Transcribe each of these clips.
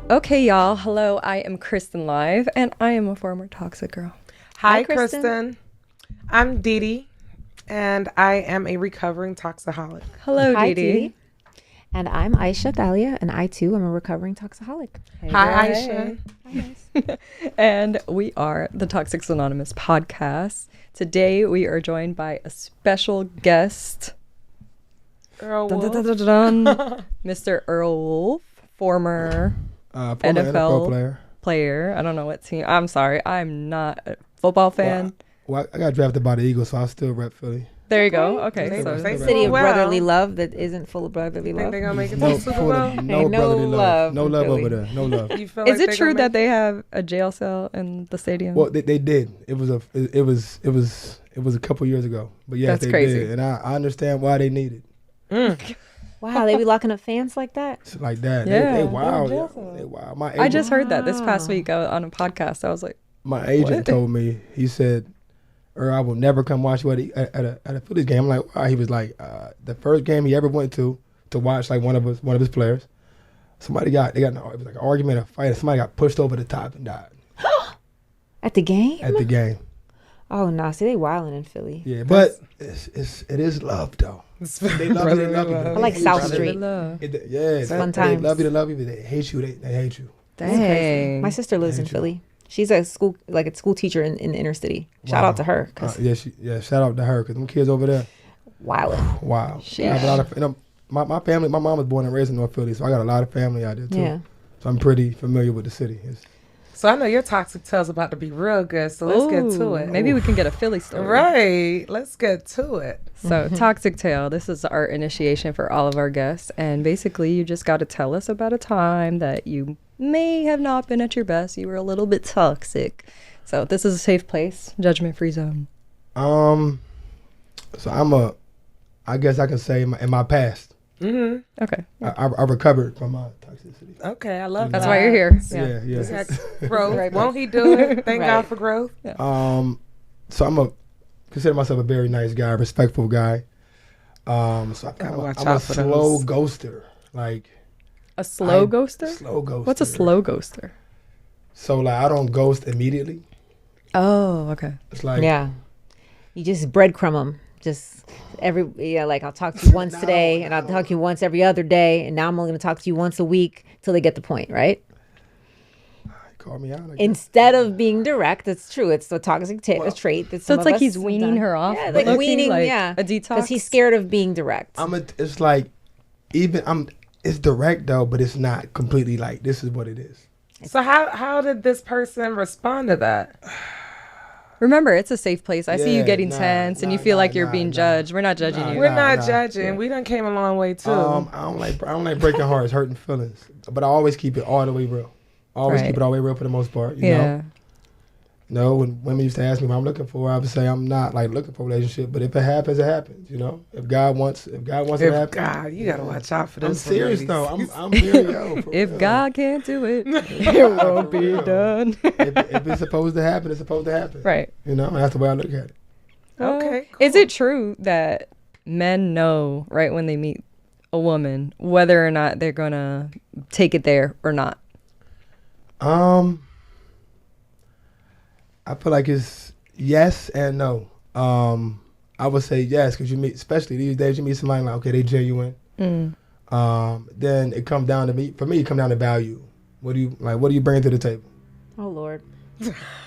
Okay, y'all. Hello, I am Kristen Live, and I am a former toxic girl. Hi, Kristen. I'm Dee Dee, and I am a recovering toxaholic. Hello, Hi, Dee Dee. And I'm Aisha Thalia, and I too am a recovering toxaholic. Hey, hi, Aisha. Hi, guys. And we are the Toxics Anonymous podcast. Today, we are joined by a special guest, Earl dun, dun, dun, Wolff. dun, dun, Mr. Earl Wolff, former NFL player. I don't know what team. I'm sorry. I'm not a football fan. Well, I got drafted by the Eagles, so I still rep Philly. There you go. Okay. They- So they City of well. brotherly love that isn't full of brotherly Think love. they're gonna make it to No, the Super full Bowl? of no Ain't no brotherly love love. No in love Philly. over there. No love. You feel is like it they're true gonna that they have a jail cell in the stadium? Well, they did. It was a couple years ago. But yes, That's they crazy. did. And I understand why they need it. Wow, they be locking up fans like that? It's like that. Yeah. They wild. They're Yeah. They wild. My I agent, just heard that this past Wow. week on a podcast. I was like, my agent What? told me, he said, I will never come watch you at a Phillies game. I'm like, why? He was like, the first game he ever went to watch like one of his players. It was like an argument, a fight. Somebody got pushed over the top and died At the game? at the game. Oh, no. See, they wilding in Philly. Yeah, but it is love though. They love you. They love you. I but like they South hate you. Street. Yeah, fun they times. love you. They love you. But they hate you. They hate you. dang. My sister lives in Hate you. Philly. She's a school teacher in the inner city. Shout Wow. out to her. 'Cause Shout out to her because them kids over there. wilding. Wow. Sheesh. I have a lot of, my family. My mom was born and raised in North Philly, so I got a lot of family out there too. Yeah. So I'm pretty familiar with the city. So I know your toxic tale's about to be real good, so let's get to Ooh, it. Maybe we can get a Philly story. Right. Let's get to it. So, Toxic Tale, this is our initiation for all of our guests. And basically, you just got to tell us about a time that you may have not been at your best. You were a little bit toxic. So, this is a safe place, judgment-free zone. So I guess I can say in my past, Mm-hmm. Okay. I recovered from my toxicity. Okay, I love That's that. why you're here. Yeah. That's growth. Right. Won't he do it? Thank Right. God for growth. So consider myself a very nice guy, respectful guy. So Gotta watch I'm a out for slow those. ghoster. Like A slow ghoster? slow ghoster. What's a slow ghoster? So like I don't ghost immediately. Oh, okay. It's like Yeah. You just breadcrumb them. Just like I'll talk to you once today, and I'll talk to you once every other day, and now I'm only going to talk to you once a week till they get the point, right? call me out. I guess. Instead of being direct, it's true. It's the toxic trait. That So some it's of like us he's weaning sometimes- her off. Yeah, but like low-key, weaning, like yeah. a detox. Because he's scared of being direct. It's like it's direct though, but it's not completely like this is what it is. So how did this person respond to that? Remember, it's a safe place. I see you Yeah, getting nah, tense and you nah, feel like nah, you're nah, being nah. judged. We're not judging Nah, you. We're not nah. judging. Yeah. We done came a long way too. I don't like breaking hearts, hurting feelings, but I always keep it all the way real. Always Right. keep it all the way real for the most part. You know. Yeah. No, when women used to ask me what I'm looking for, I would say I'm not like looking for a relationship, but if it happens, it happens. You know, if God wants it to happen. God, you gotta watch out for this. I'm serious one, though. ladies. I'm very yo. for If real. God can't do it, it won't be real. done. if it's supposed to happen, it's supposed to happen. Right. You know, that's the way I look at it. Okay, Is cool. it true that men know right when they meet a woman whether or not they're gonna take it there or not? I feel like it's yes and no. I would say yes because you meet, especially these days, you meet somebody like okay, they genuine. Then it comes down to me. For me, it comes down to value. What do you bring to the table? Oh, Lord.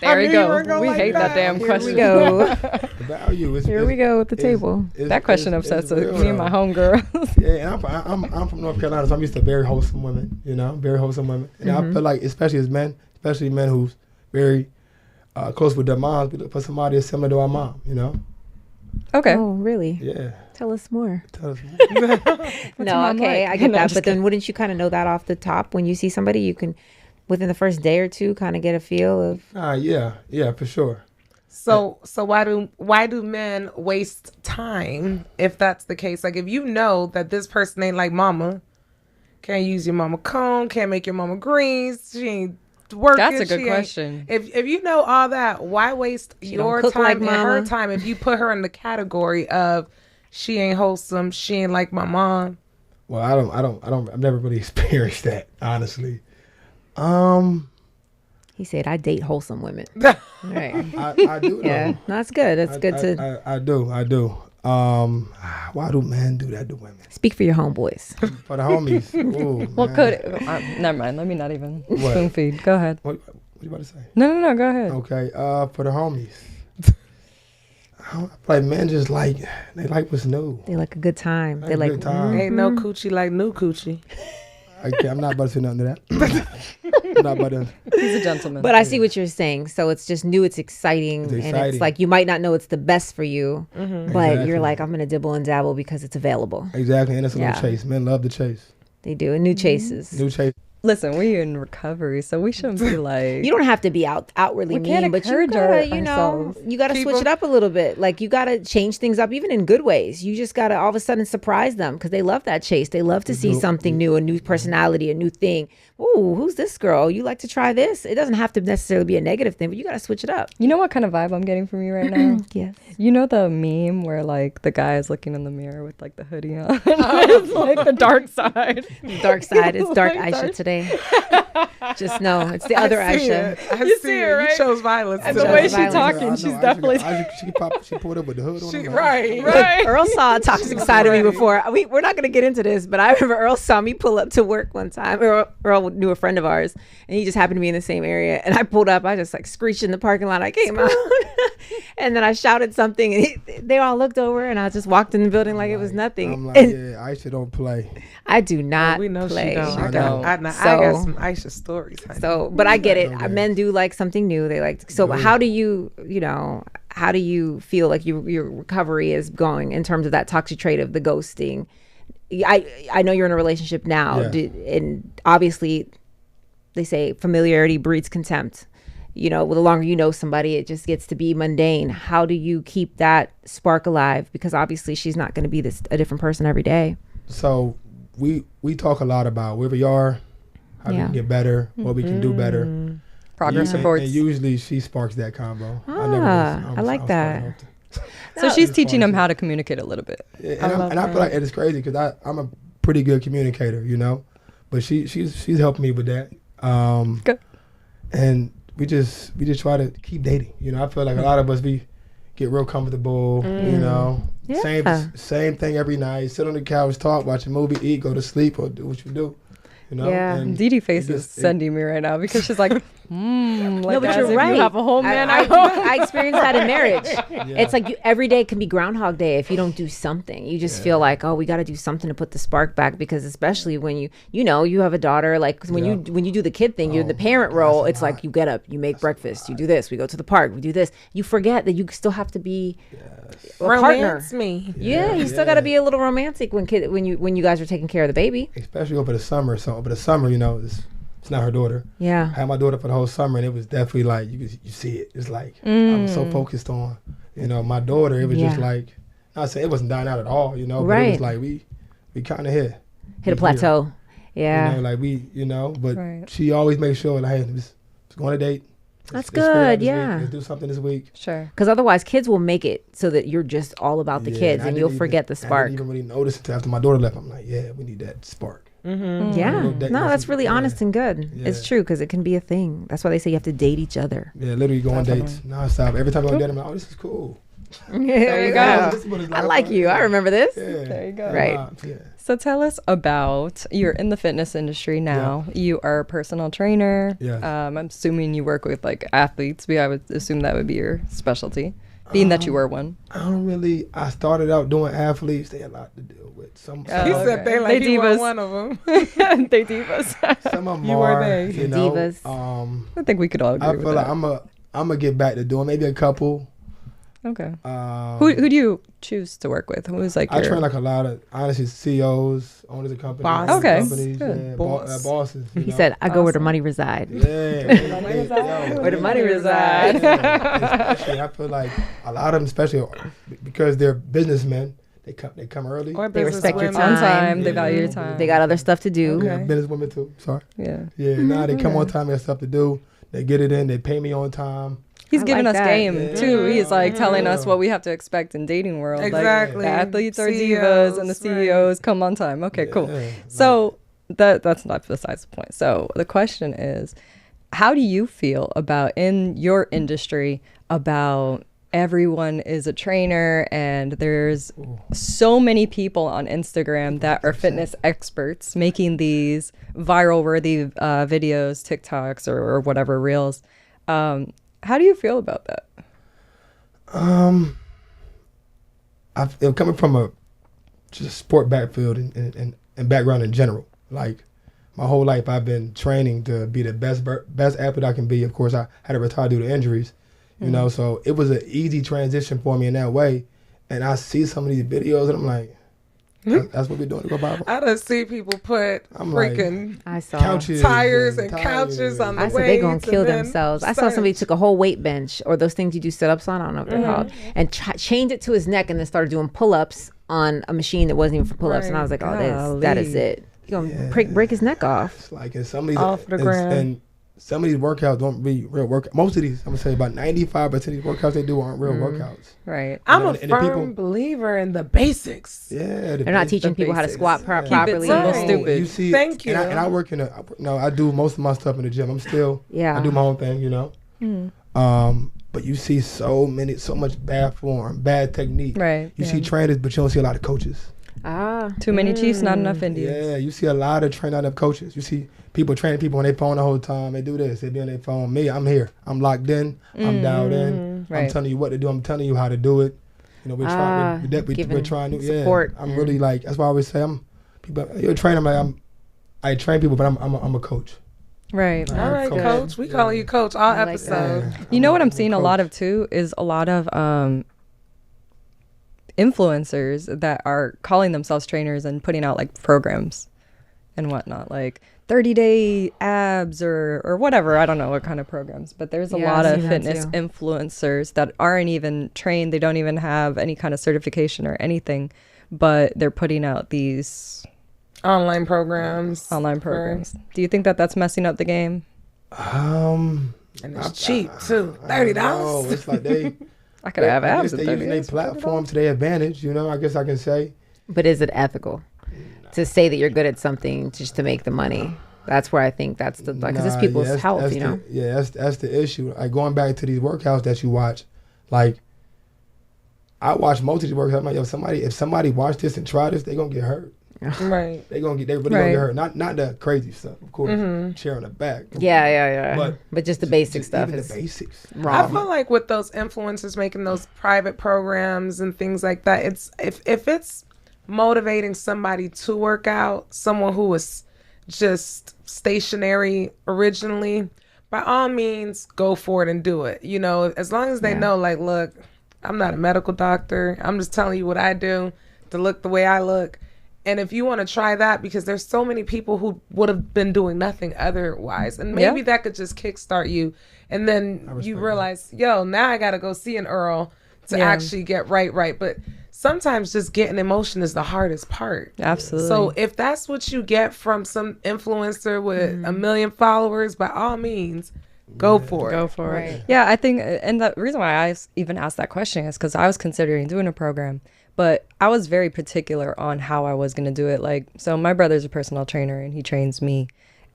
There knew we you weren't go. gonna We like hate that that. damn Here question. we go. The value is. Here we go with the table. That question upsets real, me and my though. homegirl. Yeah, and I'm from North Carolina, so I'm used to very wholesome women. You know, very wholesome women, and I feel like especially as men, especially men who's very close with their moms, we look for somebody that's similar to our mom. You know. Okay. Oh, really? Yeah. Tell us more. Tell us. No, mom okay, like? I get No, that. just But then wouldn't you kind of know that off the top when you see somebody? You can, within the first day or two, kind of get a feel of. Yeah, for sure. So why do men waste time if that's the case? Like if you know that this person ain't like mama, can't use your mama comb, can't make your mama greens, she ain't working. That's a good she ain't- question. If you know all that, why waste don't your cook time like and her mama. time if you put her in the category of she ain't wholesome, she ain't like my mom? Well, I've never really experienced that, honestly. He said, "I date wholesome women." Right. I do. Yeah, Though. no, that's good. That's good to I do. Why do men do that to women? speak for your homeboys. For the homies. Ooh, Well, man. could never mind. Let me not even What? spoon feed. Go ahead. What you about to say? No. Go ahead. Okay. For the homies. Like men just like they like what's new. They like a good time. They Like a like good time. Ain't no coochie like new coochie. I'm not about to say nothing to that. I'm not about to. He's a gentleman. But I see what you're saying. So it's just new, it's exciting, It's and exciting. it's like you might not know it's the best for you, but Exactly. you're like, I'm gonna dibble and dabble because it's available. Exactly, and it's a Yeah. little chase. Men love the chase. They do, and new chases. New chase. Listen, we're in recovery, so we shouldn't be like. You don't have to be outwardly We can't mean, but you encourage gotta, you know, ourselves. you gotta Keep switch it 'em- up a little bit. Like you gotta change things up, even in good ways. You just gotta all of a sudden surprise them because they love that chase. They love to see do. something new, a new personality, a new thing. Ooh, who's this girl? You like to try this? It doesn't have to necessarily be a negative thing, but you gotta switch it up. You know what kind of vibe I'm getting from you right now? Yes. You know the meme where like the guy is looking in the mirror with like the hoodie on. It's like the dark side. Dark side. It's dark Like Aisha dark- today. Just know it's the other I see Aisha. it. I You see see it. it, right? You chose violence. And the today. way she violence. talking, I know, she's Isaac- definitely Isaac, she pulled up with the hood on. She, I'm like, right. right. Earl saw a toxic side of me before. We're not going to get into this, but I remember Earl saw me pull up to work one time. Earl knew a friend of ours, and he just happened to be in the same area. And I pulled up. I just like screeched in the parking lot. I came out, and then I shouted something, and they all looked over, and I just walked in the building like it was nothing. I'm like, And yeah, Aisha don't play. I do not We know play. she don't. I I got, know. I got So- some Aisha stories. honey. So, but I get it. Okay. Men do like something new. They like. So, Yeah. how do you, how do you feel like your recovery is going in terms of that toxic trait of the ghosting? I know you're in a relationship now, Yeah. and obviously, they say familiarity breeds contempt. The longer you know somebody, it just gets to be mundane. How do you keep that spark alive? Because obviously, she's not going to be a different person every day. So we talk a lot about where we are, how we Yeah. can get better, what we can do better. Progress And- reports. And usually she sparks that combo. I like that. So she's teaching them how to communicate a little bit. And I feel like it's crazy because I'm a pretty good communicator, but she's helping me with that. Good. And we just try to keep dating. I feel like a lot of us we get real comfortable. Yeah. Same thing every night. Sit on the couch, talk, watch a movie, eat, go to sleep, or do what you do. Yeah. And Dee Dee face it is just- it- sending me right now because she's like, like No, but as you're if right. You have a whole man I, at home. I experienced that in marriage. It's like every day can be Groundhog Day if you don't do something. You just feel like, oh, we got to do something to put the spark back. Because especially when you have a daughter, like when you do the kid thing, you're in the parent role. It's like you get up, you make breakfast, you do this, we go to the park, we do this. You forget that you still have to be a partner. Romance me. Yeah, you still got to be a little romantic when you guys are taking care of the baby. especially over the summer. So over the summer, it's not her daughter. Yeah. I had my daughter for the whole summer, and it was definitely like you see it. It's like I was so focused on, my daughter. It was just Yeah. like, not saying it wasn't dying out at all, but it Right. was like we kind of hit Hit a plateau. Yeah. but Right. she always makes sure like, hey, let's go on a date. That's Let's figure it out good, this yeah. week. Let's do something this week. Sure. Because otherwise, kids will make it so that you're just all about the Yeah, kids, I and you'll didn't forget the even- I spark. didn't even really notice it until after my daughter left. I'm like, yeah, we need that spark. Yeah, Little date no, that's message, really yeah. honest and good. It's Yeah. true because it can be a thing. That's why they say you have to date each other. Yeah, literally go on Definitely. dates nonstop. Every time I go on date, I'm like, oh, this is cool. There you go. This is what it's I like you. I remember this. Yeah. There you go. Right. Yeah. So tell us about, you're in the fitness industry now. You are a personal trainer. Yes. I'm assuming you work with like athletes. I would assume that would be your specialty, being that you were one. I started out doing athletes. They had a lot to deal with. Some Oh, He okay. said they like They he was divas. one of them. They divas. some of them You or are, they. Divas. I think we could all agree I with feel that. like I'm gonna get back to doing maybe a couple. Okay. Who do you choose to work with? Who's like I train like a lot of, honestly, CEOs, owners of companies. Bosses. Okay. Companies, Good. yeah, Boss. bosses. You He know? said, "I go where the Awesome. money reside." Yeah. Where the money reside. Especially, I feel like a lot of them, especially because they're businessmen, they come early. Or They respect your businesswomen. On time. They Yeah. value your time. They got other stuff to do. Okay. Yeah, businesswomen too. Sorry. Yeah. Yeah, nah, they come on time. They have stuff to do. They get it in. They pay me on time. He's I giving like us that. game Yeah. too. He's like telling Yeah. us what we have to expect in dating world. Exactly. Like the athletes are CEOs, divas and the right. CEOs come on time. Okay, cool. Yeah, So that's not besides the point. So the question is, how do you feel about in your industry about everyone is a trainer and there's so many people on Instagram that are fitness experts making these viral worthy videos, TikToks or whatever reels. How do you feel about that? I'm coming from a just sport backfield and background in general. Like my whole life, I've been training to be the best athlete I can be. Of course, I had to retire due to injuries, you know. So it was an easy transition for me in that way. And I see some of these videos, and I'm like, that's what we're doing to go viral. I done see people put I'm like, freaking I saw. couches tires and couches on the I said they gonna weights kill and then themselves. I saw somebody took a whole weight bench or those things you do sit ups on. I don't know what they're called, and chained it to his neck and then started doing pull ups on a machine that wasn't even for pull ups. And I was like, oh, that is it. You're gonna break his neck off. It's like in some of these Off the ground. and some of these workouts don't be real workouts. Most of these, I'm gonna say about 95% of these workouts they do aren't real workouts. Right. I'm You know, a and the firm people- believer in the basics. Yeah, They're not teaching people how to basics. squat Keep it properly. simple, Right. stupid. You see, Thank you. And I work in I do most of my stuff in the gym. I'm still, Yeah. I do my own thing, you know. But you see so much bad form, bad technique. Right. You yeah. see trainers, but you don't see a lot of coaches. Too many Chiefs, not enough Indians. Yeah, you see a lot of trained up coaches. You see people training people on their phone the whole time. They do this. They be on their phone. Me, I'm here. I'm locked in. I'm dialed in. I'm Right. telling you what to do. I'm telling you how to do it. You know, we're giving trying to support. Yeah, I'm really like. That's why I always say you're a trainer. I'm like I train people, but I'm a coach. Right. All right, Coach. coach. We calling you coach all I like episode. that. You know what I'm a seeing a coach. lot of too is a lot of influencers that are calling themselves trainers and putting out like programs and whatnot, like 30-day abs or whatever. I don't know what kind of programs, but there's a Yeah, lot I've of seen that fitness too. influencers that aren't even trained. They don't even have any kind of certification or anything, but they're putting out these Online programs. online programs. Do you think that that's messing up the game? And it's cheap too. $30. No, it's like they. I could have I abs guess at they 30 using their days. platform to their advantage. You know, I guess I can say. But is it ethical to say that you're good at something just to make the money? That's where I think that's the because it's Nah, people's yeah, health, that's you know. that's the issue. Like going back to these workouts that you watch, like I watch most of these workouts. I'm like, yo, if somebody watch this and try this, they gonna get hurt. Right. They really gonna Right. get hurt. Not the crazy stuff, of course. Chair on the back. Yeah. But just the basic Just stuff even is the basics. I wrong. feel like with those influencers making those private programs and things like that, it's if it's motivating somebody to work out, someone who was just stationary originally, by all means go for it and do it. You know, as long as they know, like, look, I'm not a medical doctor. I'm just telling you what I do to look the way I look. And if you want to try that, because there's so many people who would have been doing nothing otherwise, and maybe that could just kickstart you, and then you realize, yo, now I got to go see an Earl to actually get right. But sometimes just getting in motion is the hardest part. Absolutely. So if that's what you get from some influencer with a million followers, by all means, go for it. Go for Right. it. Yeah, I think, and the reason why I even asked that question is because I was considering doing a program, but I was very particular on how I was going to do it. Like, so my brother's a personal trainer and he trains me,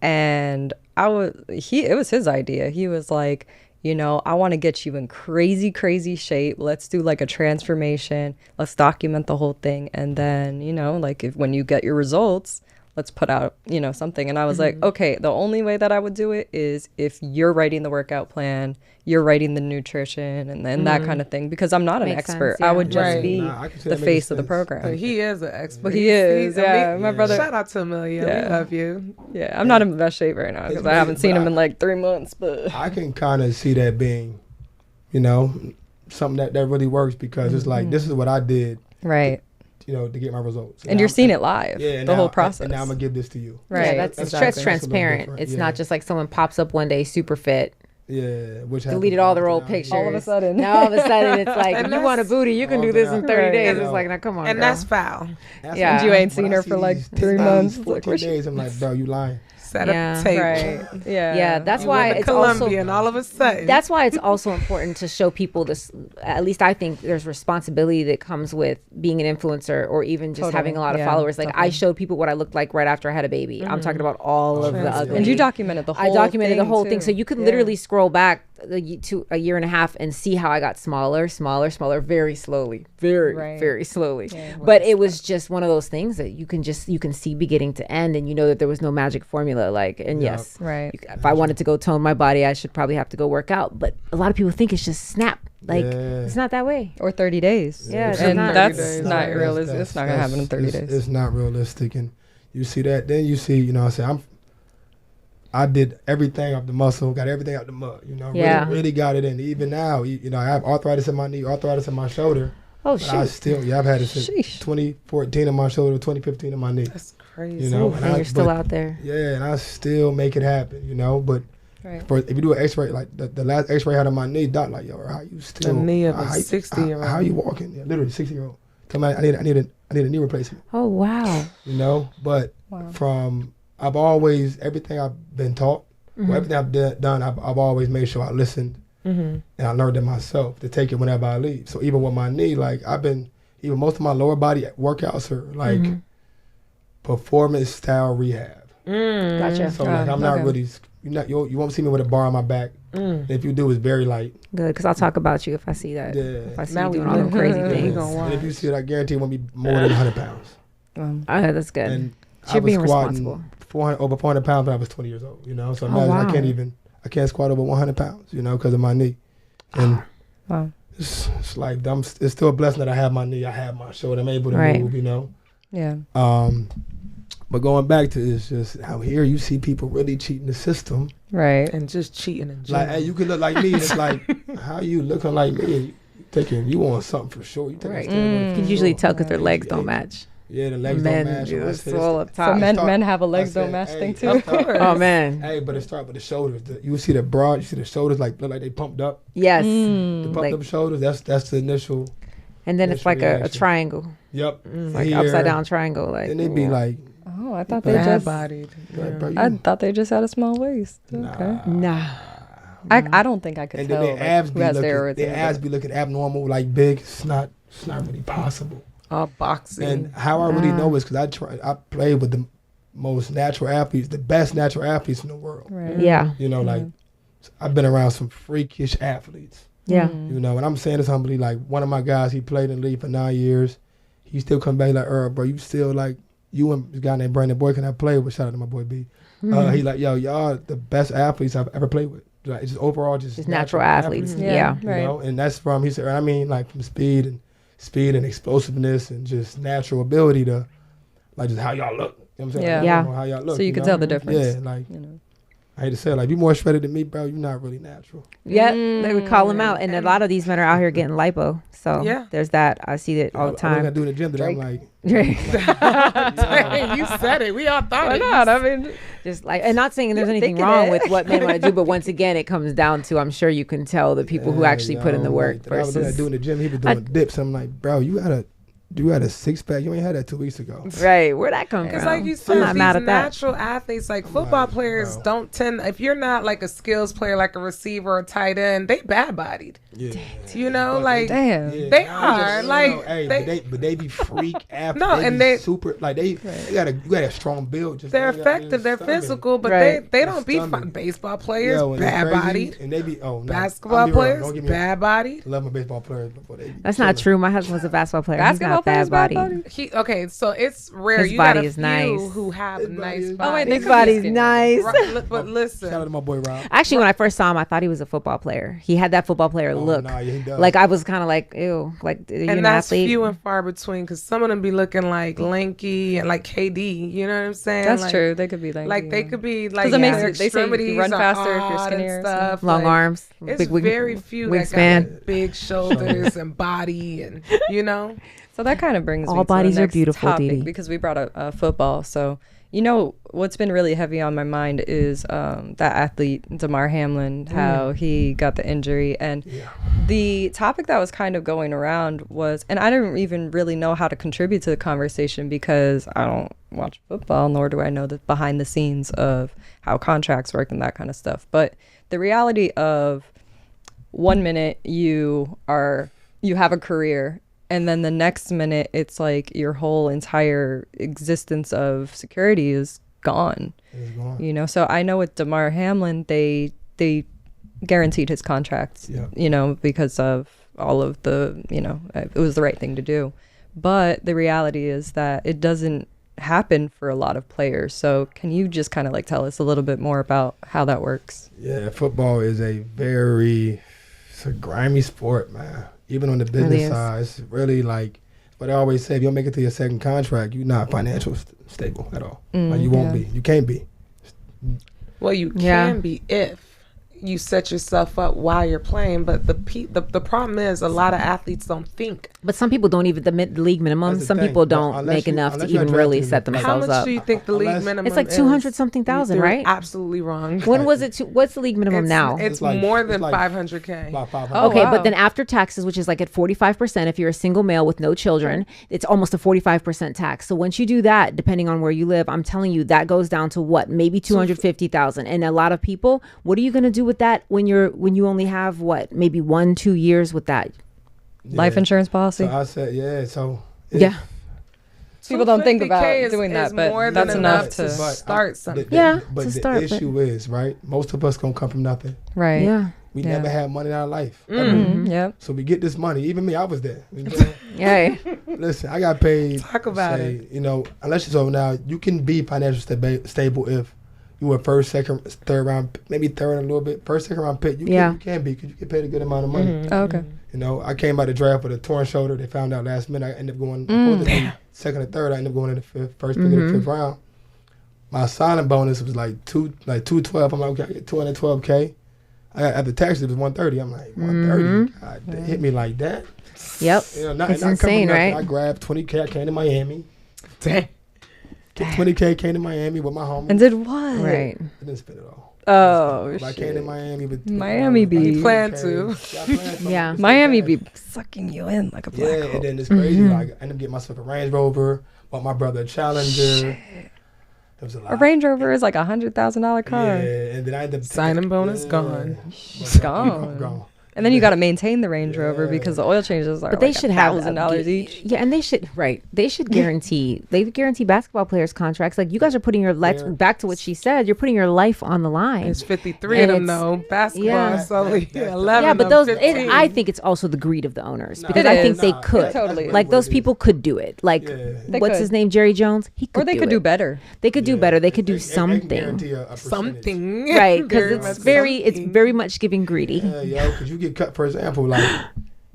and it was his idea. He was like, you know, I want to get you in crazy shape. Let's do like a transformation. Let's document the whole thing. And then, you know, like when you get your results, let's put out, you know, something. And I was like, okay, the only way that I would do it is if you're writing the workout plan, you're writing the nutrition and then that kind of thing, because I'm not an Makes expert. sense, I would just Right. be Nah, I can see the that makes face of the sense. program. But he is an expert. But he is, He's- my brother. Shout out to Amelia. Yeah. We love you. Yeah, I'm not in the best shape right now because I haven't seen him in like 3 months. But I can kind of see that being, you know, something that really works because it's like this is what I did, Right. to get my results. And you're seeing it live. Yeah, the whole process. And now I'm gonna give this to you. Right. Yeah, that's exactly. transparent. It's not just like someone pops up one day super fit, Yeah, which deleted all their old pictures. All of a sudden. Now all of a sudden it's like, And if you want a that's- booty, you can do this in 30 Right. days. I It's know. like, now come on, And girl. that's foul. Yeah. And you ain't seen her for like 3 months. Like, 14 where's she- days. I'm like, bro, you lying. Set Yeah. up tape. Right. Yeah. Yeah, that's You why went to it's Colombia also and all of a sudden. that's why it's also important to show people this. At least I think there's responsibility that comes with being an influencer or even just Totally. having a lot of Yeah, followers. Like I definitely. showed people what I looked like right after I had a baby. I'm talking about all of the Transparent. ugly. And you documented the whole I documented the thing, to too. so you could Yeah. literally scroll back to a year and a half and see how I got smaller, very slowly, Right. very slowly. Yeah. But it was just one of those things that you can see beginning to end, and you know that there was no magic formula. Like, and Yeah. yes, Right. if I wanted to go tone my body, I should probably have to go work out. But a lot of people think it's just snap. Like Yeah. it's not that way. Or 30 days. Yeah, it's And not. that's 30 days. not That's- realistic. It's not going to happen in 30 days. It's not realistic. And you see that. Then you see, I did everything off the muscle, got everything out the mud, Yeah. really got it in. Even now, I have arthritis in my knee, arthritis in my shoulder. Oh But I shoot! still, I've had it since Sheesh. 2014 in my shoulder, 2015 in my knee. That's crazy. And And you're still out there. Yeah, and I still make it happen, But Right. if you do an X-ray, like the last X-ray I had on my knee, doc, like, yo, how you still? The knee of a how- 60-year-old. How you walking? Yeah, literally 60-year-old. Tell me, I need a knee replacement. Oh wow! But Wow. I've always, everything I've been taught, or everything I've done, I've always made sure I listened and I learned it myself to take it whenever I leave. So even with my knee, like even most of my lower body workouts are like performance style rehab. Gotcha. So like I'm not okay. really, you won't see me with a bar on my back. If you do, it's very light. Good, because I'll talk about you if I see that. Yeah. If I see Now you we doing all them know. crazy Yeah. things. gonna And if you watch. see it, I guarantee it won't be more than 100 pounds. That's good. And You're being squatting responsible. 400, over 400 pounds when I was 20 years old, So imagine wow. I can't squat over 100 pounds, because of my knee. And Wow. it's like, it's still a blessing that I have my knee, I have my shoulder, I'm able to Right. move, Yeah. But going back to it's just how here you see people really cheating the system. Right. And just cheating in Like, general. hey, you can look like me. And it's like, how you looking like me? You thinking you want something for sure. You think Right. you You can usually tell because their legs don't match. Yeah, the legs Men don't match. do I this said all it's- up top. So men start- men have a I legs don't said, match hey, thing of too. course. Oh man. Hey, but it start with the shoulders. You see the broad, you see the shoulders look like they pumped up. Yes. The pumped Like- up shoulders. That's the initial. And then it's Initial like a reaction. triangle, Yep. like Here, upside down triangle. Like And it'd be like, Oh, I thought they Bad just. bodied. like, bro, you, I thought they just had a small waist. Okay. nah. I don't think I could and tell then like, their abs who be has looking, steroids. their in it. abs be looking abnormal, like big. It's not really possible. All boxing. And how I really know is because I played with the most natural athletes, the best natural athletes in the world. Right. Yeah. Like I've been around some freakish athletes. Yeah. Mm-hmm. And I'm saying this humbly, like one of my guys, he played in the league for 9 years. He still come back like, Earl, bro, you still like, you and this guy named Brandon Boykin I played with, shout out to my boy B. He like, yo, y'all the best athletes I've ever played with. Like, it's just overall just natural athletes. Yeah. Right. And that's from, he said, I mean, like from speed and explosiveness and just natural ability to, like, just how y'all look. You know what I'm saying? Yeah. Like, Yeah. how y'all look. So you can know? tell the difference. Yeah, like, I hate to say it, like, you more shredded than me, bro, you're not really natural. Yeah. They would call them out, and a lot of these men are out here getting lipo. So Yeah. there's that. I see that all the I time. do in the gym today, I'm like, Dang, you said it. We all thought Why it. not? I mean, Just like, and not saying there's You're anything thinking wrong it. with what men want to do, but once again, it comes down to, I'm sure you can tell the people who actually put in the work I was versus. doing the gym, he was doing dips. I'm like, bro, you had a six pack. You ain't had that 2 weeks ago. Right, where'd that come from? It's like you I'm said, not these mad at that. natural athletes, like football like, players, bro. don't tend. If you're not like a skills player, like a receiver or tight end, they bad bodied. Yeah. You know, But like damn. They nah, I are, just- like, hey, they- but they be freak athletes. No, they and be they- super like you got a strong build. Just they're they got- effective, they're stomach. physical, but Right. they don't be Stomach. baseball players, Yo, and it's bad crazy, bodied. and they be Basketball players, bad bodied. I love my baseball players before they. That's not true. My husband was a basketball player. He's basketball not bad body. Okay, so it's rare. His You got body a is few nice. who have His nice body is bodies. Oh, wait, they His could be body's skinny. nice. But listen, Shout out to my boy Rob. Actually, when I first saw him, I thought he was a football player. He had that football player look. Nah, yeah, he does. Like I was kind of like, ew, like are you and an that's athlete? few and far between because some of them be looking like lanky and like KD. You know what I'm saying? That's like, true. They could be like They could be like it makes their they say you extremities run are faster if you're odd skinnier and or stuff. Long like, arms, It's big very few that wingspan. got like, big shoulders and body and So that kind of brings All me to bodies the are next beautiful, topic Dee Dee. because we brought up football. So what's been really heavy on my mind is that athlete Damar Hamlin, how he got the injury, and the topic that was kind of going around was, and I didn't even really know how to contribute to the conversation because I don't watch football, nor do I know the behind the scenes of how contracts work and that kind of stuff. But the reality of 1 minute you have a career, and then the next minute it's like your whole entire existence of security is gone. It's gone. So I know with Damar Hamlin they guaranteed his contract, because of all of the, it was the right thing to do. But the reality is that it doesn't happen for a lot of players. So can you just kind of like tell us a little bit more about how that works? Yeah, football is it's a grimy sport, man. Even on the Really business is. side, it's really like what I always say, if you don't make it to your second contract, you're not financially stable at all. Like you won't be. You can't be. well, you Yeah. can be if you set yourself up while you're playing. But the problem is a lot of athletes don't think. But some people don't even the league minimum. That's the Some thing. people But don't unless make you- enough to unless you're even drafted really in the- set like, How themselves much up. do you think the league Unless- minimum It's like is? 200 something thousand, You're right? absolutely wrong. When was it? What's the league minimum It's, now? It's like- more it's than like 500K. About 500. Oh, Okay, wow. but then after taxes, which is like at 45%, if you're a single male with no children, it's almost a 45% tax. So once you do that, depending on where you live, I'm telling you that goes down to what, maybe 250,000. And a lot of people, what are you going to do with that when you only have what, maybe 1-2 years with that? Life insurance policy? So I said, so if- Yeah. People don't think 250K about is- doing is that, but more than that's enough to But start something. Yeah, But to the start, but- issue is, right, most of us gonna come from nothing. right. Yeah. We Yeah. never had money in our life. Mm-hmm. Yep. So we get this money. Even me, I was there. Yeah. Listen, I got paid. Talk about it. Unless so now you can be financially stable if you were first, second, third round, maybe third a little bit, first, second round pick. You can be because you get paid a good amount of money. Oh, okay. I came out the draft with a torn shoulder. They found out last minute. I ended up going supposed to be second or third. I ended up going in the first pick in the fifth round. My signing bonus was like 212. I'm like, okay, I get 212K. After taxes, it was 130. I'm like, 130? God, they hit me like that. Yep. Not It's come from insane, nothing. right? I grabbed 20K. I came to Miami. Dang. 20K came to Miami with my homie. And did what? Right. I didn't spend it all. Oh, I came to shit. Miami with Miami be- You plan to. Yeah, I planned to. Yeah. Miami be sucking you in like a black Yeah, hole. and then it's crazy. Like, I ended up getting myself a Range Rover, bought my brother a Challenger. It was a lot. A Range Rover is like $100,000 car. Yeah, and then I ended up Signing bonus gone. It's gone. And then you got to maintain the Range Rover Yeah. because the oil changes are But they like should have $1,000 each. Yeah, and they should guarantee basketball players contracts. Like you guys are putting your life back to what she said. You're putting your life on the line. There's 53 of And them it's- though. Basketball yeah. is only That's- 11. Yeah, but of those 15. I think it's also the greed of the owners Nah, because It I think is. they Nah, could. Totally. Like those people could do it. Like Yeah. They what's could. his name, Jerry Jones? He could. Or they could do better. They could do better. They could do They can something. guarantee a percentage. something. Right, because Very it's much very much giving greedy. Yeah, yo, because you get cut, for example, like,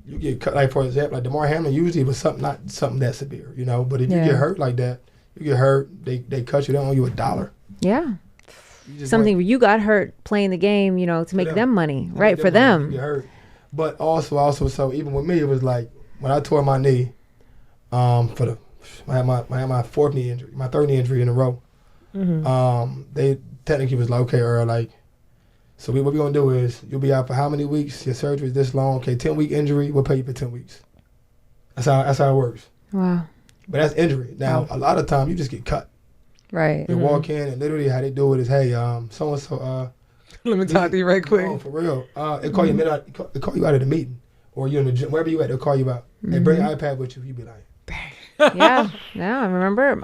you get cut, like, for example, like Damar Hamlin usually was not something that severe, but if you Yeah. get hurt like that, they cut you, they owe you $1. Yeah, You just something where you got hurt playing the game, to make them money, want- right? you For get money, them. you get hurt. But also, so even with me, it was like when I tore my knee, I had my fourth knee injury, my third knee injury in a row. They technically was like, okay, Earl, like, so what we're gonna do is you'll be out for how many weeks? Your surgery is this long. Okay, 10-week injury. We'll pay you for 10 weeks. That's how it works. Wow. But that's injury. Now a lot of time you just get cut. Right. You walk in and literally how they do it is, hey, so and so. Let me talk to you right quick. Oh, for real. They call you they call you out of the meeting, or you're in the gym, wherever you at. They'll call you out. They bring an iPad with you. You be like, Yeah, I remember.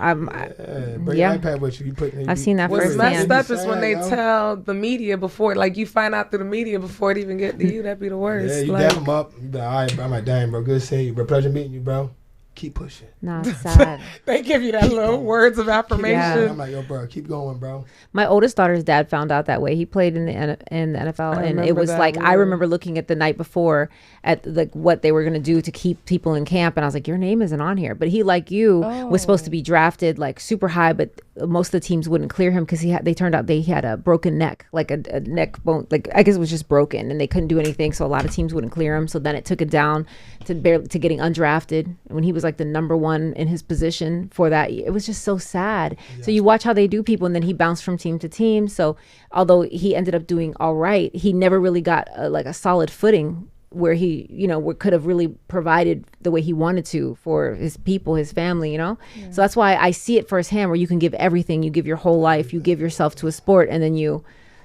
bring Yeah. your iPad with you. You put. I've seen that What's firsthand. messed up is when they Sad, yo. tell the media before, like you find out through the media before it even get to you. That'd be the worst. Yeah, you like, dap them up. You be like, all right, bro. I'm like, dang, bro. Good seeing you, bro. Pleasure meeting you, bro. keep pushing. No, it's sad. They give you that little words of affirmation. Yeah. I'm like, yo, bro, keep going, bro. My oldest daughter's dad found out that way. He played in the NFL, and it was like I remember looking at the night before at like what they were gonna do to keep people in camp, and I was like, your name isn't on here. But he, like you, was supposed to be drafted like super high, but most of the teams wouldn't clear him because they turned out he had a broken neck, like a neck bone, like I guess it was just broken, and they couldn't do anything. So a lot of teams wouldn't clear him. So then it took it down to getting undrafted when he was like the number one in his position for that year. It was just so sad. Yeah. So you watch how they do people, and then he bounced from team to team. So although he ended up doing all right, he never really got like a solid footing where he, could have really provided the way he wanted to for his people, his family, So that's why I see it firsthand, where you can give everything, you give your whole life, you give yourself to a sport, and then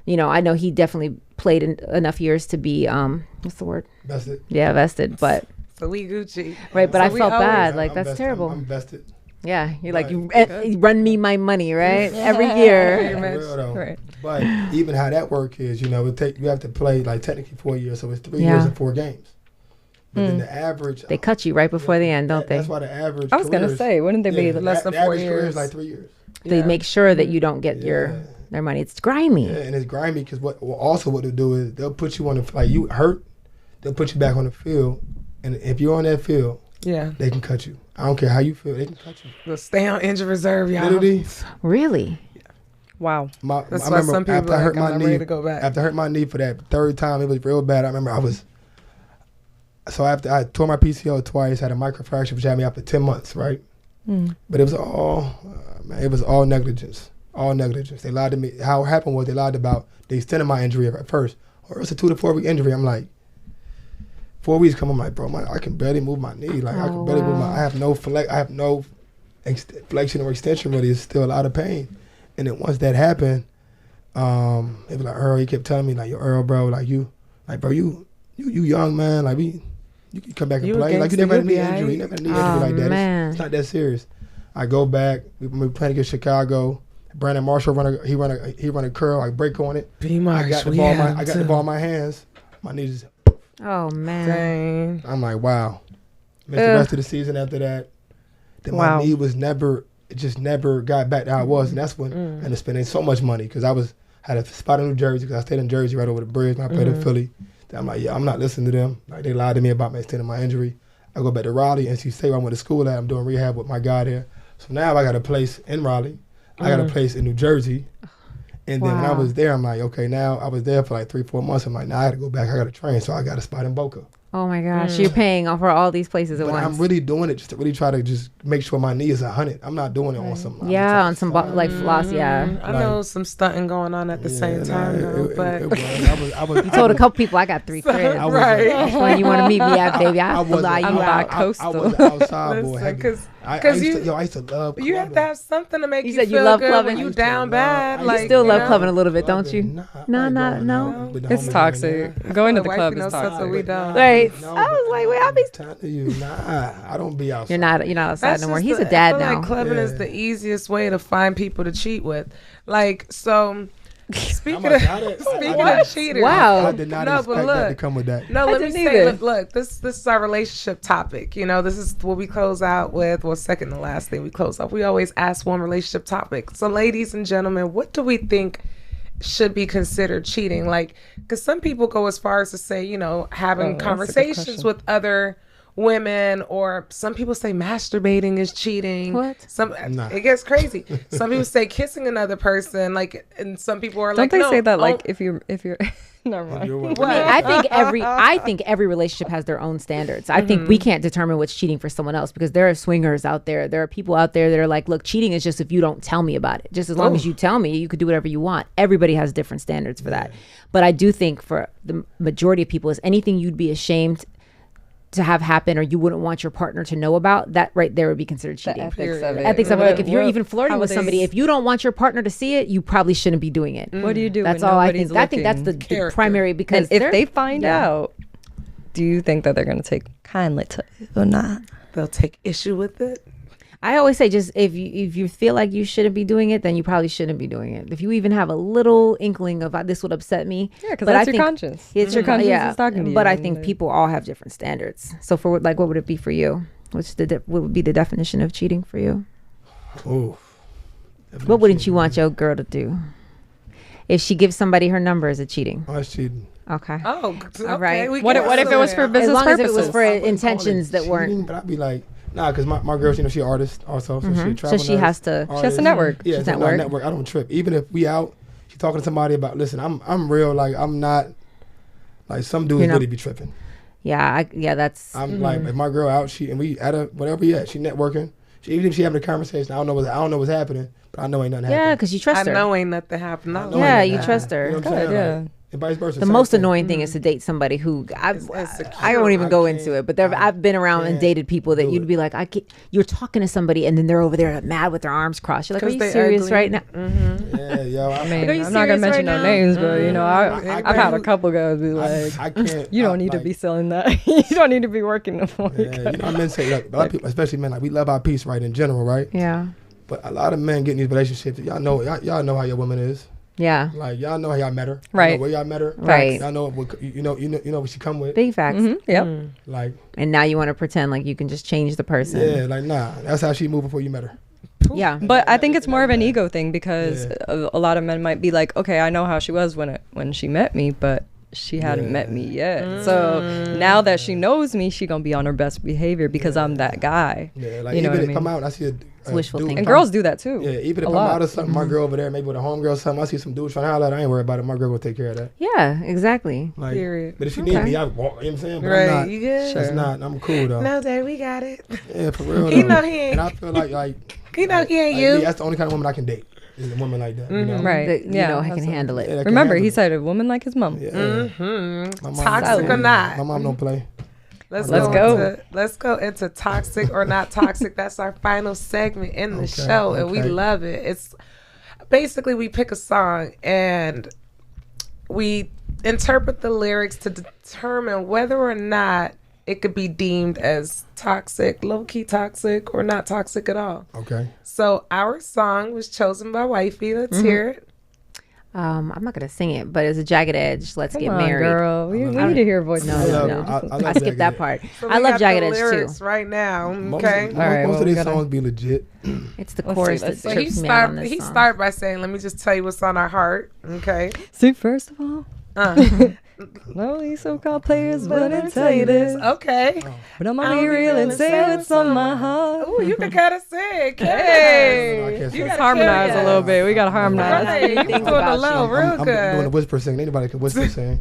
I know he definitely played enough years to be, what's the word? Vested. Yeah, vested, but. So we Gucci. Right, but I felt bad. Like, that's terrible. I'm vested. Yeah, you're like, you run me my money, right? Every year. Right. But even how that work is, you have to play like technically 4 years, so it's 3 years and 4 games. But then the average, they cut you right before the end, don't they? That's why the average. I was gonna say, wouldn't they be less than 4 years? Is like 3 years. They make sure that you don't get their money. It's grimy. Yeah, and it's grimy because what they'll do is they'll put you on the like you hurt, they'll put you back on the field, and if you're on that field, they can cut you. I don't care how you feel, they can cut you. They'll stay on injured reserve, y'all. Literally. Really? Wow. That's why some people after I hurt my knee, to go back. after I hurt my knee for that third time, it was real bad. I remember after I tore my PCL twice, had a microfracture, which had me out for 10 months, right? But it was all negligence. All negligence. They lied to me. How it happened was they lied about they extended my injury at first. Or it's a 2 to 4 week injury. I'm like, 4 weeks come, I'm like, bro, I can barely move my knee. Like, I can barely move I have no flexion or extension really. It's still a lot of pain. And then once that happened, it was like, Earl, he kept telling me, like, yo, Earl, bro, you young, man. Like, you can come back and play. Like, you never had a knee injury. You never had a knee injury like that. It's not that serious. I go back. We playing against Chicago. Brandon Marshall run a curl. I break on it. I got the ball in my hands. My knee just. Oh man. Dang. I'm like, wow. Missed the rest of the season after that. Then my knee just never got back to how it was, and that's when I ended up spending so much money because had a spot in New Jersey because I stayed in Jersey right over the bridge when I played in Philly. I'm like, I'm not listening to them. Like, they lied to me about me extending my injury. I go back to Raleigh, NC State, where I went to school at. I'm doing rehab with my guy there. So now I got a place in Raleigh. I got a place in New Jersey. And then when I was there, I'm like, okay, now I was there for like 3-4 months. I'm like, now I got to go back. I got to train. So I got a spot in Boca. Oh my gosh, you're paying for all these places at but once. I'm really doing it just to really try to just make sure my knee is 100. I'm not doing it on some. On some like floss. Yeah, I know some stunting going on at the same time. But I was. You told a couple people I got 3 cribs. Right. That's when you want to meet me at, baby. I fly you out. I was outside boy. Because I used to love clubbing. You have to have something to make you said feel you love good clubbing. when you down bad. You still love clubbing a little bit, don't you? No. It's toxic. Going to the club is toxic. We don't. Right. I was like, wait, I'll be telling you, I don't be outside. You're not outside no more. He's a dad now. Like clubbing is the easiest way to find people to cheat with. Like, so speaking of cheaters, wow. I did not expect that to come with that. No, let me say, look, this is our relationship topic. This is what we close out with. Well, second to last thing we close off. We always ask one relationship topic. So, ladies and gentlemen, what do we think should be considered cheating? Like, because some people go as far as to say, having conversations with other women, or some people say masturbating is cheating. What? It gets crazy. Some people say kissing another person, like, and some people are like, don't they say that like if you're never mind. I think every relationship has their own standards. I think we can't determine what's cheating for someone else because there are swingers out there. There are people out there that are like, look, cheating is just if you don't tell me about it. Just as long as you tell me, you could do whatever you want. Everybody has different standards for that. But I do think for the majority of people, is anything you'd be ashamed to have happen or you wouldn't want your partner to know about, that right there would be considered cheating. The ethics of it. Like if you're even flirting with somebody, if you don't want your partner to see it, you probably shouldn't be doing it. What do you do? That's all I think. I think that's the primary, because and if they find out, do you think that they're going to take kindly to it or not? They'll take issue with it. I always say, just if you feel like you shouldn't be doing it, then you probably shouldn't be doing it. If you even have a little inkling of this would upset me, because that's your conscience. It's your conscience is talking to you. But I think people all have different standards. So for like, what would it be for you? What would be the definition of cheating for you? Oh. What wouldn't you want your girl to do? If she gives somebody her number, is it cheating? Oh, it's cheating. Okay. Oh, okay. All right. What if it was for As business long as purposes? it was for intentions that Cheating, weren't. But I'd be like, nah, because my girl, she an artist also, so she a So travel she has to. She has to network. Yeah, She's so network. network. I don't trip. Even if we out, she talking to somebody about, listen, I'm real. Like I'm not. Like some dudes You're not- really be tripping. Yeah. That's. I'm like, if my girl out, and we at a whatever we at, she networking. Even if she having a conversation, I don't know what's happening, but I know ain't nothing happening. Yeah, because you trust her. I know ain't nothing happened. I know Yeah, ain't you nothing trust happening. her. You know what I'm saying? Good, yeah. Like, and vice versa. The same most thing. annoying thing is to date somebody who I secure. won't even go I into can't- it, but I've been around and can't dated people that do you'd it. be like, you're talking to somebody and then they're over there mad with their arms crossed. You're like, are 'Cause you they serious ugly. right now? Yeah, yo. I mean, Are you I'm not gonna serious mention right no now? names, but you know, I I've had a couple guys be like, I can't. "You don't need to be selling that. You don't need to be working no more." Yeah, you know, men say like, a lot of people, especially men, like we love our peace, right? In general, right? Yeah. But a lot of men get in these relationships. Y'all know how your woman is. Yeah. Like y'all know how y'all met her. Right. You know where y'all met her. Right. Y'all know what you know what she come with. Big facts. Yep. Like And now you want to pretend like you can just change the person. yeah, like nah. That's how she moved before you met her. Yeah. But I think it's more of an ego thing because a lot of men might be like, okay, I know how she was when she met me, but she hadn't met me yet. So now that she knows me, she gonna be on her best behavior because I'm that guy. Yeah, like You know even what I if mean? I'm out, and I see a wishful dude, thinking. And girls do that too. Yeah, even if a I'm lot. out or something, my girl over there, maybe with a homegirl or something, I see some dudes trying to holler at her. I ain't worried about it. My girl will take care of that. Yeah, exactly. Like, Period. but if she need Okay. me, I walk. You know what I'm saying? But Right. I'm not. You good? It's not. I'm cool though. No, Dad, we got it. Yeah, for real. He though. know he ain't. And I feel like He know he ain't like you. me, that's the only kind of woman I can date. Is a woman like that. You know? Right. That, you Yeah, know, I can absolutely. handle Yeah, it. that can Remember, handle he it. said a woman like his mom. Yeah. Mm-hmm. My mom Toxic don't or not? My mom don't play. Let's Let's go. Let's go into toxic or not toxic. That's our final segment in the Okay, show, and we okay. love it. It's basically we pick a song and we interpret the lyrics to determine whether or not it could be deemed as toxic, low-key toxic, or not toxic at all. Okay. So our song was chosen by Wifey. Let's hear it. I'm not gonna sing it, but it's a Jagged Edge. Let's Come get on, married. girl. We need to hear a voice. No, I love- no. I love I skipped Jagged that Edge. part. So I we love got Jagged the Edge lyrics too. right now. Most, Okay. most, All right, most well, of we these gotta- songs be legit. It's the Let's chorus see, let's that see. So he trips me out on start. this He song. started by saying, "Let me just tell you what's on our heart." Okay. See, first of all, Uh, no, these so-called players wouldn't tell you this. Okay. But I'm gonna be real and say what's on my heart. Oh, you can kind of sing. No, I Hey. can't sing. You Let's gotta harmonize carry a us. little bit. We gotta harmonize. Right. You Things doing the about low you. real I'm doing the good. whisper sing. Anybody can whisper sing.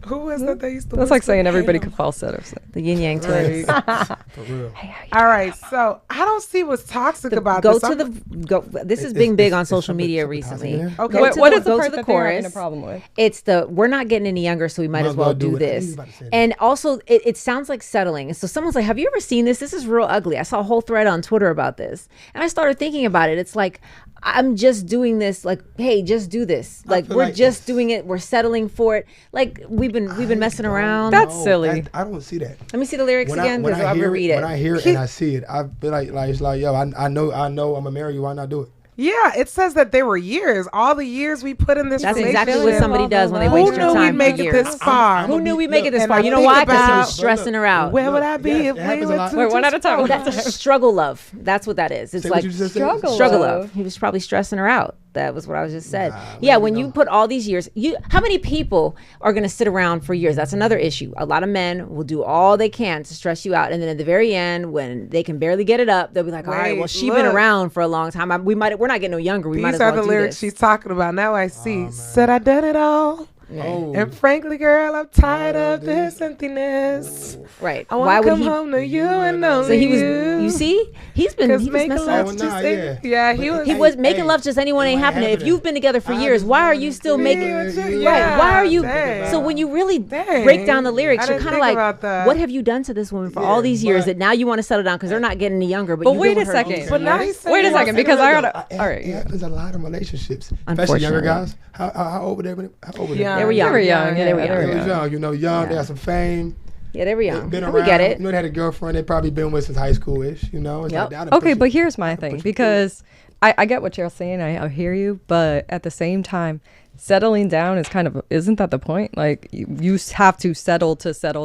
Who was that they used to That's like whisper? saying everybody could falsetto. The yin yang twins. For real. All right. So I don't see what's toxic about Go this. to the This has been big on social media recently. Okay. Okay. What, to what the- is the go part to the that they're having a chorus. problem with? It's we're not getting any younger, so we might as well do it. I knew this. you was about to say that. And also, it sounds like settling. So someone's like, "Have you ever seen this? This is real ugly." I saw a whole thread on Twitter about this, and I started thinking about it. It's like I'm just doing this. Like, hey, just do this. Like feel we're like just it's- doing it. We're settling for it. Like we've been messing around. That's silly. I don't see that. Let me see the lyrics again because I'll reread When I hear it and I see it, I feel like it's like, yo, I know I'm gonna marry you. Why not do it? Yeah, it says that there were years. All the years we put in this That's relationship. exactly what somebody does when they Who waste Who your knew time we'd make for it years. this far? Who knew we'd make it this and far? I You know think why? Because he about- was stressing her out. Where would I be Yes, if it we happens a were lot. two? Wait, one at a time. That's struggle love. That's what that is. It's Say like what you just said. struggle. struggle love. love. He was probably stressing her out. That was what I was just said. Nah, Yeah, maybe when no. you put all these years, how many people are going to sit around for years? That's another issue. A lot of men will do all they can to stress you out, and then at the very end, when they can barely get it up, they'll be like, "All right, well, Wait, she's been look. around for a long time. We're not getting no younger. We might These as are well the do lyrics this." she's talking about. Now I see. Said I done it all. Oh, And frankly, girl, I'm tired of this emptiness. Right? I Why want to would come he? home to you and only So he was. you. You see, he's been. Because He was making messing love up. Oh, nah, just yeah. he was. He was making love just anyone it ain't ain't happening. If happening. you've been together for I years, just why are wanted you to still be making? with you. Right? Yeah, Why are you? dang. So when you really Dang. break down the lyrics, I you're didn't kind of think like, about that. what have you done to this woman for all Yeah, these years but- that now you want to settle down because they're not getting any younger? But you've wait been a with her second. for But now years? he's saying Wait a he wants second, to because be I with gotta. All It right. happens a lot in relationships, especially younger Unfortunately. guys. How old were they? How old were they? Yeah. They were young. They were young. Yeah, they were yeah, young. They they were was young. young, you know, young. They Yeah. had some fame. Yeah, they were young. Been And around. we get it. You know, they had a girlfriend they probably been with since high school-ish. You know, it's Yep. like that. Okay, but here's my thing because I get what you're saying. I hear you, but at the same time, settling down is kind of isn't that the point? Like you have to settle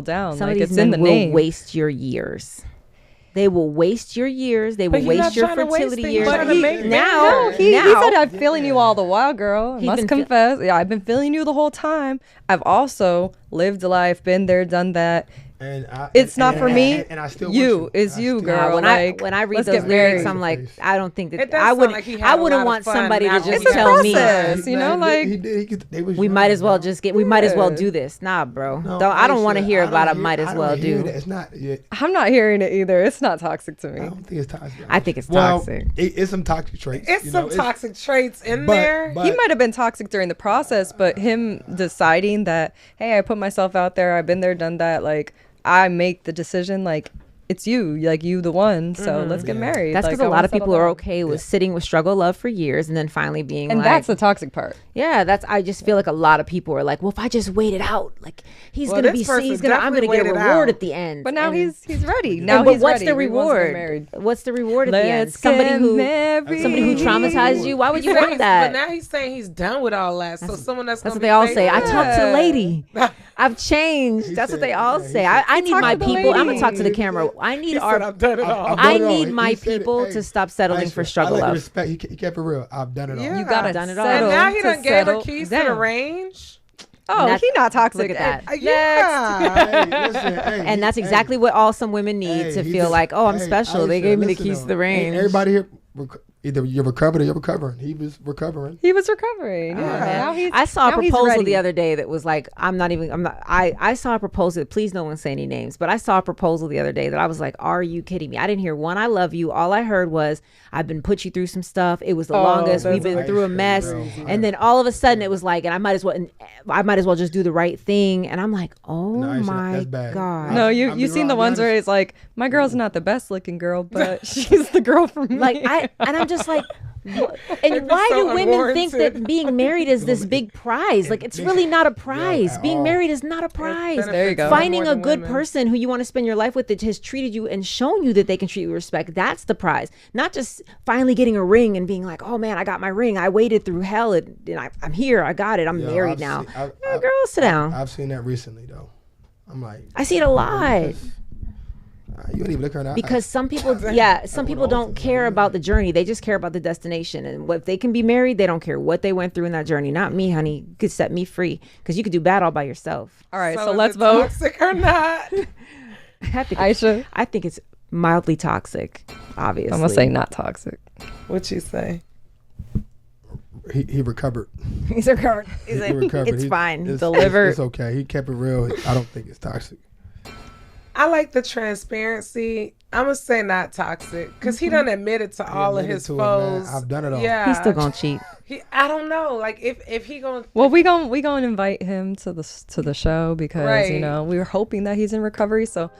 down. Some like of these it's in men the will name. waste your years. They will waste your years. They will But you're not waste your trying to waste fertility it. years. You're trying to make it. Now, He now, said, I'm feeling you all the while, girl. I He's must been fe- confess. Yeah, I've been feeling you the whole time. I've also lived life, been there, done that. And It's not for me. And I still You want is I you, still- girl. when like, I read let's those get lyrics, married. I'm like, I don't think It that does I sound would. like he had I a wouldn't lot of want fun somebody to after just he got tell me. process. You know, Man, like, they was We young, might as well bro. just get. We might as well Yeah. do this. Nah, bro. No, I don't want to should- hear I about don't a might hear- as I well don't hear do. that. It's not. Yeah, I'm not hearing it either. It's not toxic to I me. don't think it's toxic. I think it's Well, toxic. it's some toxic traits. It's you some know, toxic traits in but- there. but- He might have been toxic during the process, but him deciding that, hey, I put myself out there, I've been there, done that, like, I make the decision, like, it's you, like, you the one, so let's get Yeah. married. That's like, because I a wanna lot of people settle are down. okay with sitting with struggle love for years and then finally being And like, that's the toxic part. yeah, that's. I just feel like a lot of people are like, well, if I just wait it out, like he's Well, gonna this be, person he's gonna, I'm gonna definitely get a waited reward out. at the end. But now And- he's ready. and Now but he's what's ready. the He wants to get reward? married. What's the reward at the end? Let's Somebody get who married. traumatized you. Why would you He said want he's- that? But now he's saying he's done with all that. So someone that's That's gonna what they all be say. I faithful- talked to the lady. Yeah. I've changed. He That's what said- they all yeah, he say. said- I need talked my to the people. I'm gonna lady. talk to the He camera. said- I need He our. said, I've done it all. I've I done it all. need He my said it. people Hey, to stop settling for I struggle like the love. respect. He kept it real. I've done it all. Yeah. You gotta Done it all. settle And now he to done gave her settle keys to the down. range. Oh, That's- he not toxic. look at that. Yeah. Hey, listen, hey, And that's exactly what all some women need to feel like, oh, I'm special. They gave me the keys to the range. Everybody here, either you're recovered or you're recovering. He was recovering. He was recovering. Yeah. Now he's, I saw a now he's proposal ready. the other day that was like, I saw a proposal, please no one say any names, but I saw a proposal the other day that I was like, are you kidding me? I didn't hear one, I love you. All I heard was, I've been put you through some stuff. It was the longest. We've been that's through a nice, mess. bro. And then all of a sudden it was like, and I might as well just do the right thing. And I'm like, oh No, actually, my that's bad. God. No, I'll you be seen real, the I'll be ones where honest. it's like, my girl's not the best looking girl, but she's the girl for me. Like I'm just like, and why so do women think that unwarranted. being married is this big prize? Like it's really not a prize. at Being all. married is not a prize. There you go. Finding More a than good women. person who you want to spend your life with that has treated you and shown you that they can treat you with respect. That's the prize. Not just finally getting a ring and being like, oh man, I got my ring. I waited through hell and I'm here. I got it. I'm Yo, married I've now. seen- I- Yeah, girl, sit down. I've seen that recently though. I'm like, I see it a lot. you don't even look her in the eye. Because some people, some people all don't things, care yeah. about the journey. They just care about the destination. And if they can be married, they don't care what they went through in that journey. Not me, honey. You could set me free because you could do bad all by yourself. all right, so is let's it vote. Toxic or not? Aisha, I think it's mildly toxic, obviously. I'm gonna say not toxic. What you say? he recovered. he's recovered. He recovered. It's fine. Delivered. It's okay. He kept it real. I don't think it's toxic. I like the transparency. I'm gonna say not toxic because he done admitted to all of admitted his to it, man. foes. I've done it all. Yeah, He's still gonna cheat. I don't know. Like if he gonna. Well, we gonna invite him to the show because Right. we were hoping that he's in recovery. So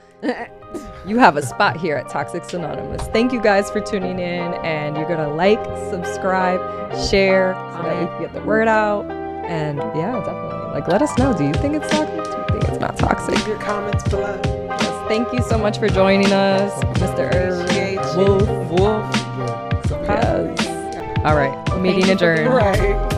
you have a spot here at Toxics Anonymous. Thank you guys for tuning in, and you're gonna like, subscribe, share, so that we can get the word out. And yeah, definitely. Like, let us know. Do you think it's toxic? Do you think it's not toxic? Leave your comments below. Yes, thank you so much for joining us, Mr. Appreciate Earl you. Wolff. Good. Yes. All right. Meeting adjourned. Right.